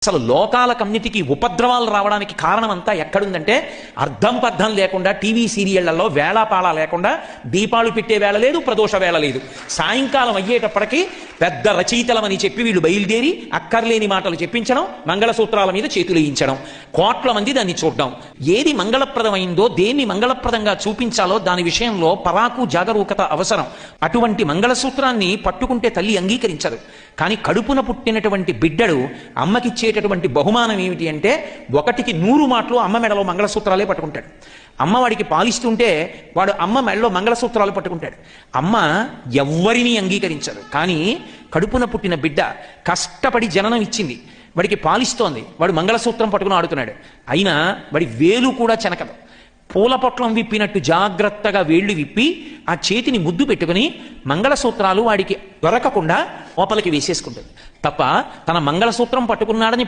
అసలు లోకాలకన్నిటికీ ఉపద్రవాలు రావడానికి కారణం అంతా ఎక్కడుందంటే అర్థం పర్థం లేకుండా టీవీ సీరియళ్లలో వేళాపాళ లేకుండా దీపాలు పెట్టే వేళ లేదు, ప్రదోష వేళ లేదు. సాయంకాలం అయ్యేటప్పటికీ పెద్ద రచయితలమని చెప్పి వీళ్ళు బయలుదేరి అక్కర్లేని మాటలు చెప్పించడం, మంగళసూత్రాల మీద చేతులు వేయించడం, కోట్ల మంది దాన్ని చూడడం. ఏది మంగళప్రదమైందో, దేన్ని మంగళప్రదంగా చూపించాలో దాని విషయంలో పరాకు జాగరూకత అవసరం. అటువంటి మంగళసూత్రాన్ని పట్టుకుంటే తల్లి అంగీకరించదు. కానీ కడుపున పుట్టినటువంటి బిడ్డడు అమ్మకిచ్చేటటువంటి బహుమానం ఏమిటి అంటే 1కి 100 మాటలు అమ్మ మెడలో మంగళసూత్రాలే పట్టుకుంటాడు. అమ్మ వాడికి పాలిస్తుంటే వాడు అమ్మ మెడలో మంగళసూత్రాలు పట్టుకుంటాడు. అమ్మ ఎవ్వరినీ అంగీకరించదు. కానీ కడుపున పుట్టిన బిడ్డ కష్టపడి జననం ఇచ్చింది, వాడికి పాలిస్తోంది, వాడు మంగళసూత్రం పట్టుకుని ఆడుతున్నాడు. అయినా వాడి వేలు కూడా చెనకదు. పూల పొట్లం విప్పినట్టు జాగ్రత్తగా వేళ్లు విప్పి ఆ చేతిని ముద్దు పెట్టుకుని మంగళసూత్రాలు వాడికి దొరకకుండా లోపలికి వేసేసుకుంటుంది తప్ప తన మంగళసూత్రం పట్టుకున్నాడని